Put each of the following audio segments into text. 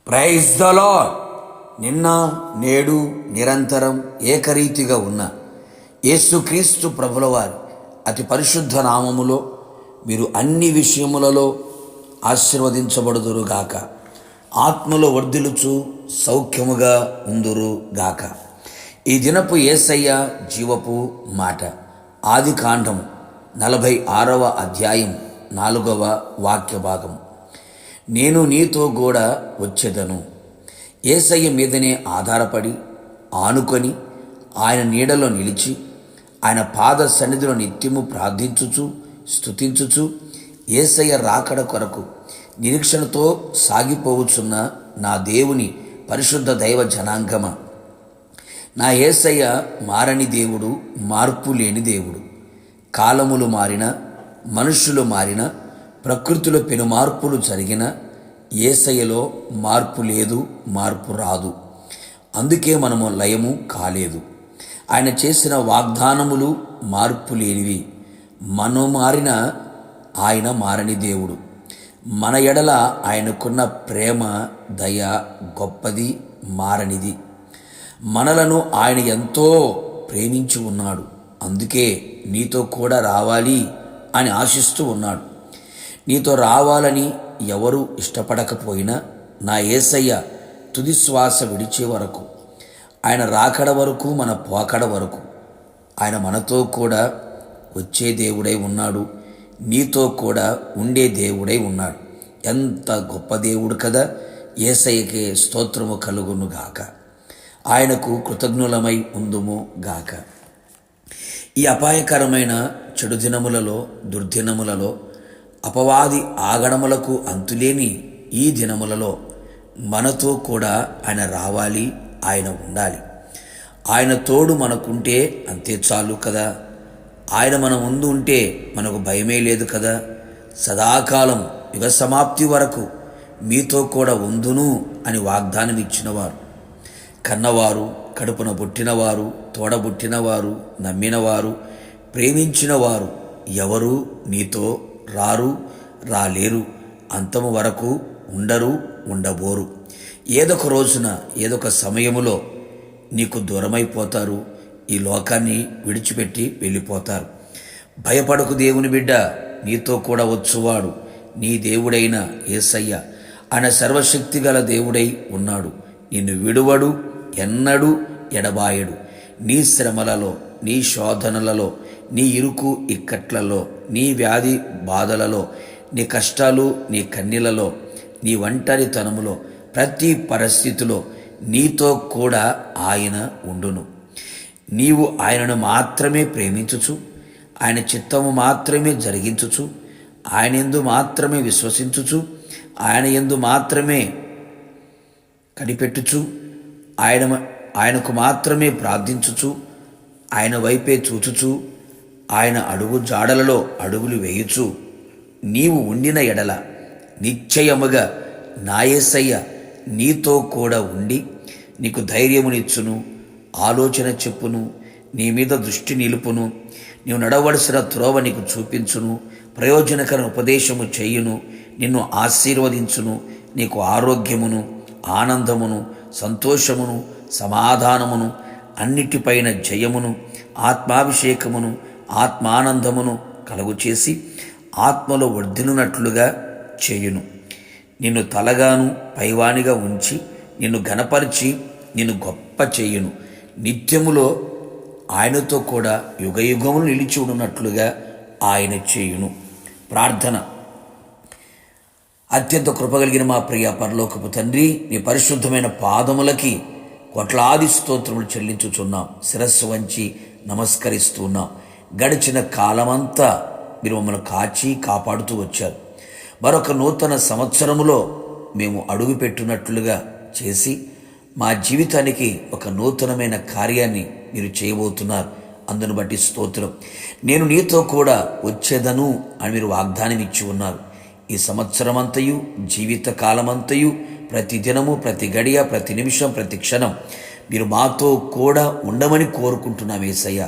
Praise the lord. నిన్న నేడు నిరంతరం ఏకరీతిగా ఉన్న యేసుక్రీస్తు ప్రభుల వారి అతి పరిశుద్ధ నామములో మీరు అన్ని విషయములలో ఆశీర్వదించబడుదురుగాక. ఆత్మలో వర్ధిల్లుచు సౌఖ్యముగా ఉందురుగాక. ఈ దినపు యేసయ్య జీవపు మాట ఆదికాండము 46వ అధ్యాయం 4వ వాక్య భాగం. నేను నీతో కూడా వచ్చేదను. యేసయ్య మీదనే ఆధారపడి ఆనుకొని ఆయన నీడలో నిలిచి ఆయన పాద సన్నిధిలో నిత్యము ప్రార్థించుచు స్తుతించుచు యేసయ్య రాకడ కొరకు నిరీక్షణతో సాగిపోవచ్చున్న నా దేవుని పరిశుద్ధ దైవ జనాంగమ, నా యేసయ్య మారని దేవుడు, మార్పు లేని దేవుడు. కాలములు మారిన, మనుష్యులు మారిన, ప్రకృతిలో పెను మార్పులు జరిగిన యేసయ్యలో మార్పు లేదు, మార్పు రాదు. అందుకే మనము లయము కాలేదు. ఆయన చేసిన వాగ్దానములు మార్పు లేనివి. మనం మారిన ఆయన మారని దేవుడు. మన ఎడల ఆయనకున్న ప్రేమ దయ గొప్పది, మారనిది. మనలను ఆయన ఎంతో ప్రేమించి ఉన్నాడు. అందుకే నీతో కూడా రావాలి అని ఆశిస్తూ ఉన్నాడు. నీతో రావాలని ఎవరు ఇష్టపడకపోయినా నా యేసయ్య తుది శ్వాస విడిచే వరకు, ఆయన రాకడ వరకు, మన పోకడ వరకు ఆయన మనతో కూడా వచ్చే దేవుడై ఉన్నాడు. నీతో కూడా ఉండే దేవుడై ఉన్నాడు. ఎంత గొప్ప దేవుడు కదా! యేసయ్యకే స్తోత్రము కలుగును గాక. ఆయనకు కృతజ్ఞులమై ఉందుము గాక. ఈ అపాయకరమైన చెడు దినములలో, దుర్దినములలో, అపవాది ఆగడములకు అంతులేని ఈ దినములలో మనతో కూడా ఆయన రావాలి, ఆయన ఉండాలి. ఆయన తోడు మనకుంటే అంతే చాలు కదా. ఆయన మన ముందు ఉంటే మనకు భయమే లేదు కదా. సదాకాలం యుగ సమాప్తి వరకు మీతో కూడా ఉందును అని వాగ్దానం ఇచ్చినవారు, కన్నవారు, కడుపున పుట్టినవారు, తోడబుట్టినవారు, నమ్మినవారు, ప్రేమించినవారు ఎవరు నీతో రారు, రాలేరు. అంతము వరకు ఉండరు, ఉండబోరు. ఏదొక రోజున, ఏదొక సమయములో నీకు దూరమైపోతారు. ఈ లోకాన్ని విడిచిపెట్టి వెళ్ళిపోతారు. భయపడకు దేవుని బిడ్డ, నీతో కూడా వచ్చువాడు నీ దేవుడైన యేసయ్య. ఆయన సర్వశక్తి గల దేవుడై ఉన్నాడు. నిన్ను విడువడు, ఎన్నడూ ఎడబాయడు. నీ శ్రమలలో, నీ శోధనలలో, నీ ఇరుకు ఇక్కట్లలో, నీ వ్యాధి బాధలలో, నీ కష్టాలు, నీ కన్నీలలో, నీ ఒంటరితనములో, ప్రతి పరిస్థితిలో నీతో కూడా ఆయన ఉండును. నీవు ఆయనను మాత్రమే ప్రేమించుచు, ఆయన చిత్తము మాత్రమే జరిగించుచు, ఆయన యందు మాత్రమే విశ్వసించుచు, ఆయన యందు మాత్రమే కనిపెట్టుచు, ఆయనకు మాత్రమే ప్రార్థించుచు, ఆయన వైపే చూచుచు, ఆయన అడుగు జాడలలో అడుగులు వేయుచు నీవు ఉండిన ఎడల నిశ్చయముగా నా యేసయ్య నీతో కూడా ఉండి నీకు ధైర్యమునిచ్చును, ఆలోచన చెప్పును, నీ మీద దృష్టి నిలుపును, నీవు నడవలసిన త్రోవ నీకు చూపించును, ప్రయోజనకర ఉపదేశము చేయును, నిన్ను ఆశీర్వదించును, నీకు ఆరోగ్యమును, ఆనందమును, సంతోషమును, సమాధానమును, అన్నిటిపైన జయమును, ఆత్మాభిషేకమును, ఆత్మానందమును కలుగు చేసి ఆత్మలో వర్ధిల్లునట్లుగా చేయును. నిన్ను తలగాను పైవానిగా ఉంచి నిన్ను ఘనపరిచి నిన్ను గొప్ప చేయును. నిత్యములో ఆయనతో కూడా యుగయుగములు నిలిచి ఉన్నట్లుగా ఆయన చేయును. ప్రార్థన. అత్యంత కృపగలిగిన మా ప్రియ పరలోకపు తండ్రి, నీ పరిశుద్ధమైన పాదములకి కోట్లాది స్తోత్రములు చెల్లించుచున్నాం. శిరస్సు వంచి నమస్కరిస్తున్నాం. గడిచిన కాలమంతా మీరు మమ్మల్ని కాచి కాపాడుతూ వచ్చారు. మరొక నూతన సంవత్సరములో మేము అడుగుపెట్టినట్లుగా చేసి మా జీవితానికి ఒక నూతనమైన కార్యాన్ని మీరు చేయబోతున్నారు. అందును బట్టి స్తోత్రం. నేను నీతో కూడా వచ్చేదను అని మీరు వాగ్దానం ఇచ్చి ఉన్నారు. ఈ సంవత్సరమంతయు, జీవిత కాలమంతయు, ప్రతి దినము, ప్రతి గడియ, ప్రతి నిమిషం, ప్రతి క్షణం మీరు మాతో కూడా ఉండమని కోరుకుంటున్నాం యేసయ్య.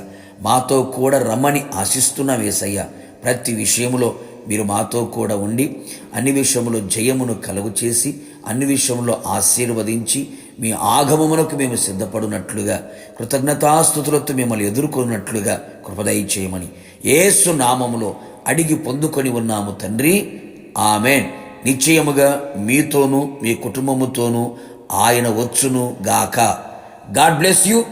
మాతో కూడా రమ్మని ఆశిస్తున్నాం యేసయ్య. ప్రతి విషయంలో మీరు మాతో కూడా ఉండి అన్ని విషయంలో జయమును కలుగు చేసి అన్ని విషయంలో ఆశీర్వదించి మీ ఆగమమునకు మేము సిద్ధపడినట్లుగా కృతజ్ఞతాస్తుతులతో మిమ్మల్ని ఎదుర్కొన్నట్లుగా కృపదయ చేయమని యేసు నామములో అడిగి పొందుకొని ఉన్నాము తండ్రి, ఆమేన్. నిశ్చయముగా మీతోనూ మీ కుటుంబముతోనూ ఆయన వచ్చును గాక. God bless you.